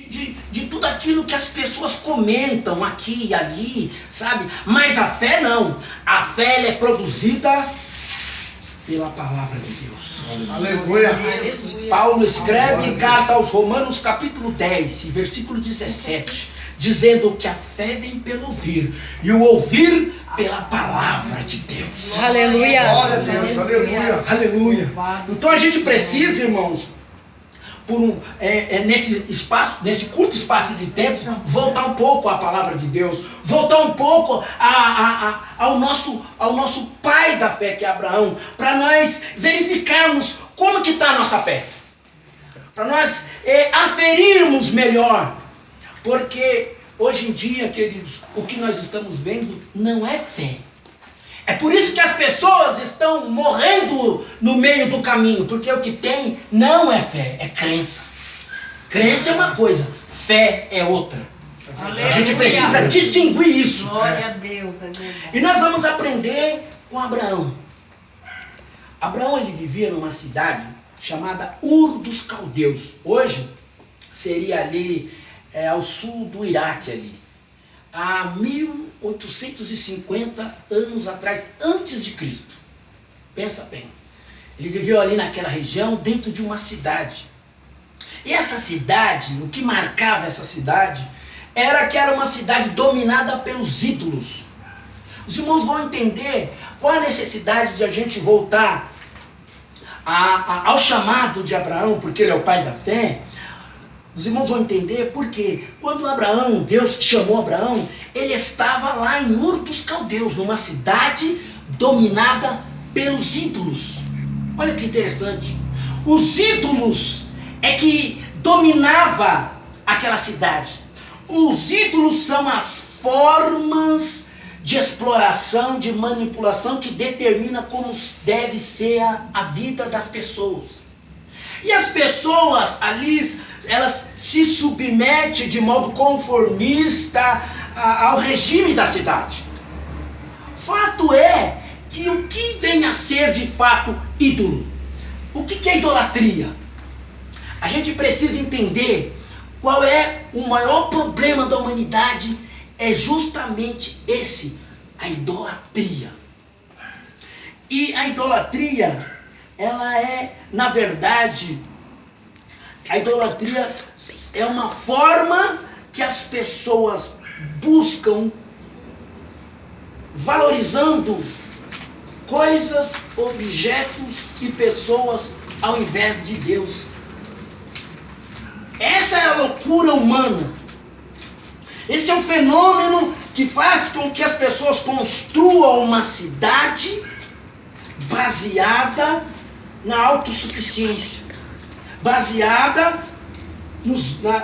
de tudo aquilo que as pessoas comentam aqui e ali, sabe? Mas a fé não. A fé ela é produzida pela palavra de Deus. Aleluia. Paulo escreve em carta aos Romanos capítulo 10, versículo 17, dizendo que a fé vem pelo ouvir, e o ouvir pela palavra de Deus. Aleluia. Glória a Deus, aleluia. Aleluia. Então a gente precisa, irmãos, nesse curto espaço de tempo, voltar um pouco à palavra de Deus, voltar um pouco ao nosso pai da fé, que é Abraão, para nós verificarmos como que está a nossa fé, para nós aferirmos melhor, porque hoje em dia, queridos, o que nós estamos vendo não é fé. É por isso que as pessoas estão morrendo no meio do caminho, porque o que tem não é fé, é crença. Crença é uma coisa, fé é outra. Aleluia. A gente precisa distinguir isso. Glória a Deus, é verdade. E nós vamos aprender com Abraão. Abraão, ele vivia numa cidade chamada Ur dos Caldeus. Hoje seria ali ao sul do Iraque ali. Há 1850 anos atrás, antes de Cristo. Pensa bem. Ele viveu ali naquela região, dentro de uma cidade. E essa cidade, o que marcava essa cidade, era que era uma cidade dominada pelos ídolos. Os irmãos vão entender qual a necessidade de a gente voltar ao chamado de Abraão, porque ele é o pai da fé. Os irmãos vão entender porque quando Deus chamou Abraão, ele estava lá em Ur dos Caldeus, numa cidade dominada pelos ídolos. Olha que interessante. Os ídolos é que dominava aquela cidade. Os ídolos são as formas de exploração, de manipulação que determina como deve ser a vida das pessoas. E as pessoas ali, elas se submetem de modo conformista ao regime da cidade. Fato é que o que vem a ser de fato ídolo? O que é idolatria? A gente precisa entender qual é o maior problema da humanidade. É justamente esse, a idolatria. E a idolatria, ela é, na verdade, a idolatria é uma forma que as pessoas buscam valorizando coisas, objetos e pessoas ao invés de Deus. Essa é a loucura humana. Esse é um fenômeno que faz com que as pessoas construam uma cidade baseada na autossuficiência, baseada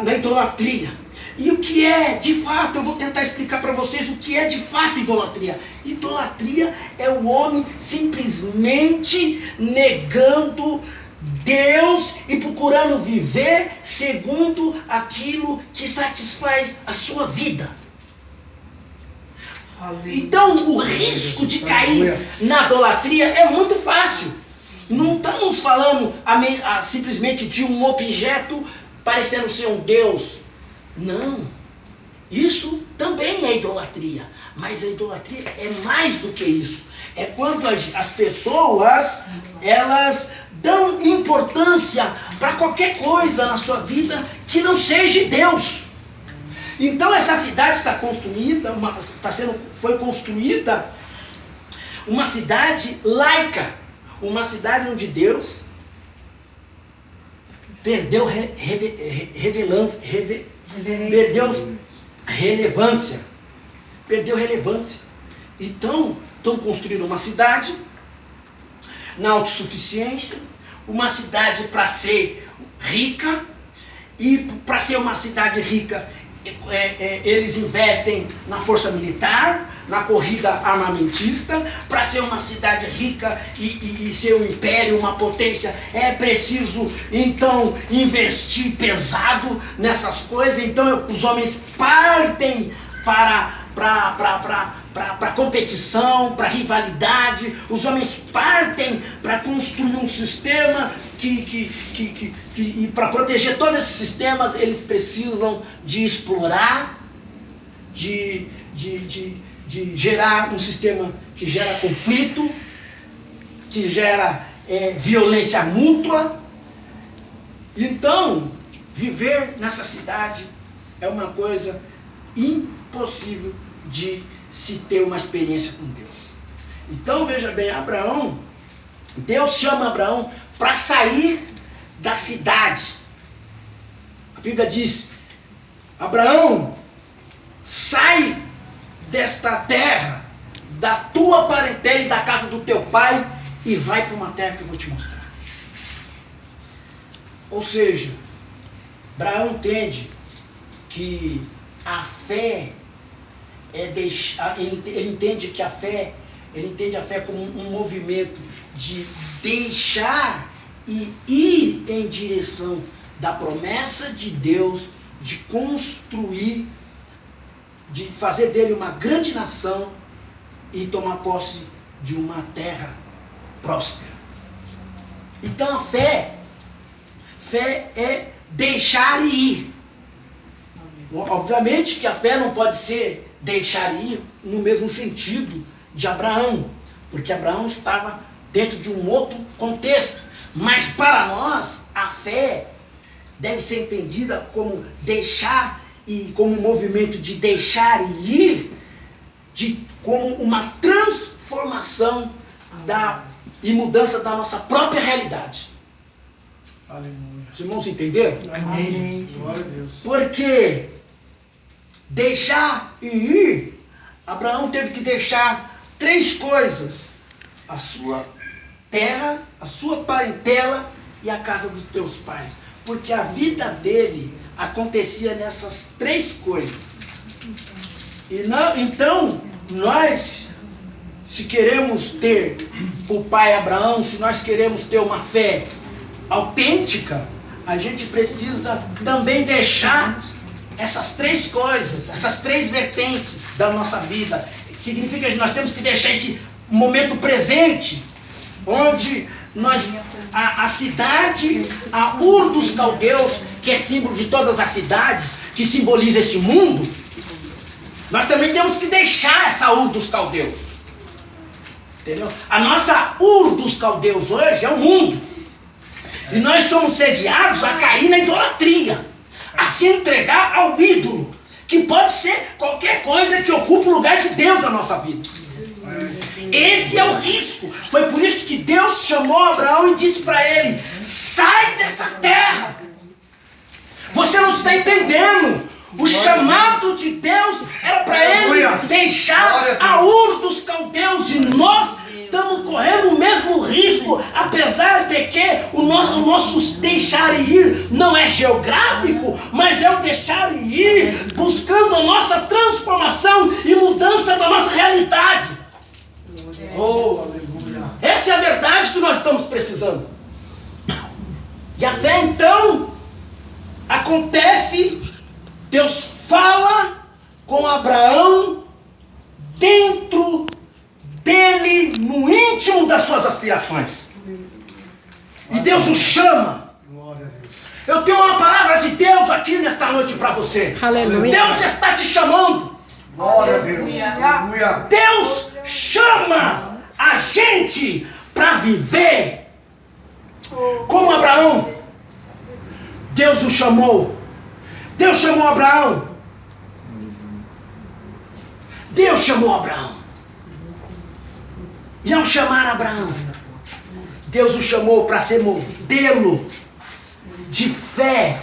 na idolatria. E o que é de fato, eu vou tentar explicar para vocês o que é de fato idolatria. Idolatria é o homem simplesmente negando Deus e procurando viver segundo aquilo que satisfaz a sua vida. Então o risco de cair na idolatria é muito fácil. Não estamos falando simplesmente de um objeto parecendo ser um Deus. Não. Isso também é idolatria. Mas a idolatria é mais do que isso. É quando as pessoas, elas dão importância para qualquer coisa na sua vida que não seja Deus. Então essa cidade está construída, foi construída uma cidade laica, uma cidade onde Deus perdeu relevância. Perdeu relevância. Então, estão construindo uma cidade na autossuficiência, uma cidade para ser rica, e para ser uma cidade rica, eles investem na força militar, na corrida armamentista. Para ser uma cidade rica e ser um império, uma potência, é preciso então investir pesado nessas coisas. Então os homens partem para para competição, para rivalidade. Os homens partem para construir um sistema e para proteger todos esses sistemas, eles precisam de explorar, de gerar um sistema que gera conflito, que gera violência mútua. Então, viver nessa cidade é uma coisa impossível de se ter uma experiência com Deus. Então, veja bem, Abraão, Deus chama Abraão para sair da cidade. A Bíblia diz: Abraão, sai desta terra, da tua parentela e da casa do teu pai, e vai para uma terra que eu vou te mostrar. Ou seja, Abraão entende que a fé é deixar, ele entende que a fé, ele entende a fé como um movimento de deixar e ir em direção da promessa de Deus, de construir, de fazer dele uma grande nação e tomar posse de uma terra próspera. Então a fé é deixar e ir. Obviamente que a fé não pode ser deixar e ir no mesmo sentido de Abraão, porque Abraão estava dentro de um outro contexto. Mas para nós, a fé deve ser entendida como deixar e como um movimento de deixar e ir, como uma transformação e mudança da nossa própria realidade. Aleluia. Os irmãos entenderam? Amém. Glória a Deus. Porque deixar e ir, Abraão teve que deixar 3 coisas: a sua terra, a sua parentela e a casa dos teus pais. Porque a vida dele acontecia nessas 3 coisas. Então, nós, se queremos ter o pai Abraão, se nós queremos ter uma fé autêntica, a gente precisa também deixar essas 3 coisas, essas 3 vertentes da nossa vida. Significa que nós temos que deixar esse momento presente, onde a cidade, a Ur dos Caldeus, que é símbolo de todas as cidades, que simboliza esse mundo, nós também temos que deixar essa Ur dos Caldeus. Entendeu? A nossa Ur dos Caldeus hoje é o mundo. E nós somos sediados a cair na idolatria, a se entregar ao ídolo, que pode ser qualquer coisa que ocupe o lugar de Deus na nossa vida. Esse é o risco. Foi por isso que Deus chamou Abraão e disse para ele: sai dessa terra. Você não está entendendo. O chamado de Deus era para ele deixar a Ur dos Caldeus, e nós estamos correndo o mesmo risco, apesar de que o nosso deixar e ir não é geográfico, mas é o deixar e ir buscando a nossa transformação e mudança da nossa realidade. Oh, aleluia. Essa é a verdade que nós estamos precisando. E a fé então acontece. Deus fala com Abraão dentro dele, no íntimo das suas aspirações. E Deus o chama. Glória a Deus. Eu tenho uma palavra de Deus aqui nesta noite para você. Aleluia. Deus está te chamando. Glória a Deus. Aleluia. Deus chama a gente para viver como Abraão. Deus o chamou. Deus chamou Abraão. Deus chamou Abraão. E ao chamar Abraão, Deus o chamou para ser modelo de fé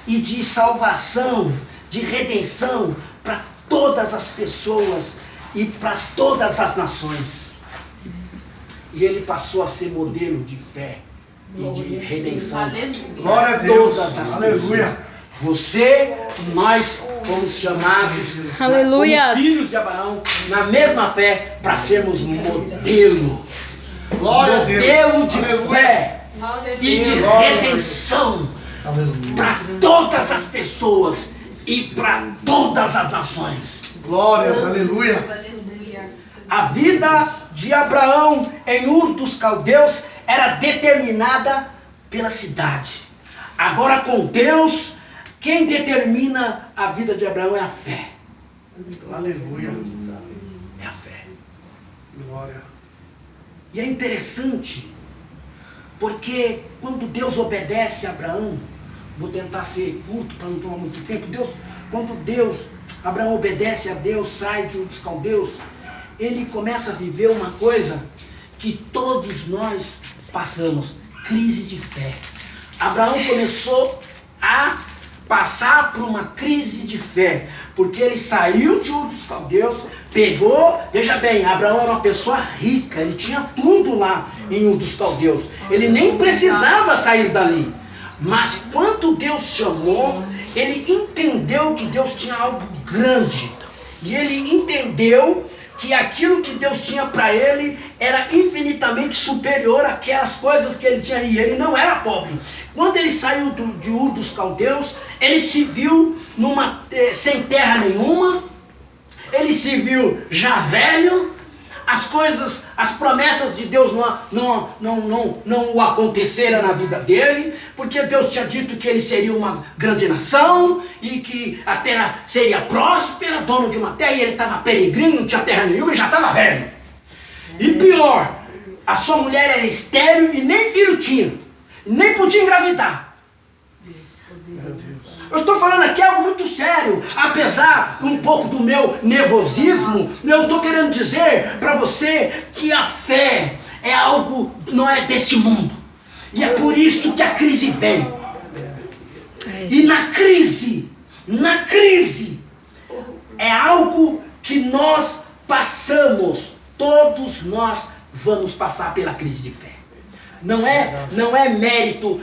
e de salvação, de redenção para todas as pessoas e para todas as nações. E ele passou a ser modelo de fé e de redenção. Glória a Deus. Todas as Aleluia. pessoas. Você, nós fomos chamados Aleluia. como filhos de Abraão, na mesma fé, para sermos modelo. Glória a Deus. Modelo de Aleluia. fé e de Glória a Deus. redenção Aleluia. para todas as pessoas e para todas as nações. Glórias, aleluia. A vida de Abraão em Ur dos Caldeus era determinada pela cidade. Agora com Deus, quem determina a vida de Abraão é a fé. Aleluia. É a fé. Glória. E é interessante, porque quando Deus obedece a Abraão, vou tentar ser curto para não tomar muito tempo, quando Abraão obedece a Deus, sai de Ur dos Caldeus, ele começa a viver uma coisa que todos nós passamos, crise de fé. Abraão começou a passar por uma crise de fé, porque ele saiu de Ur dos Caldeus, veja bem, Abraão era uma pessoa rica, ele tinha tudo lá em Ur dos Caldeus, ele nem precisava sair dali, mas quando Deus chamou, ele entendeu que Deus tinha algo grande, e ele entendeu que aquilo que Deus tinha para ele era infinitamente superior àquelas coisas que ele tinha ali. Ele não era pobre. Quando ele saiu de Ur dos Caldeus, ele se viu sem terra nenhuma, ele se viu já velho, as promessas de Deus não aconteceram na vida dele, porque Deus tinha dito que ele seria uma grande nação, e que a terra seria próspera, dono de uma terra, e ele estava peregrino, não tinha terra nenhuma e já estava velho. E pior, a sua mulher era estéril e nem filho tinha, nem podia engravidar. Eu estou falando aqui algo muito sério, apesar um pouco do meu nervosismo, eu estou querendo dizer para você que a fé é algo, não é deste mundo, e é por isso que a crise vem. E na crise é algo que nós passamos, todos nós vamos passar pela crise de fé. Não é mérito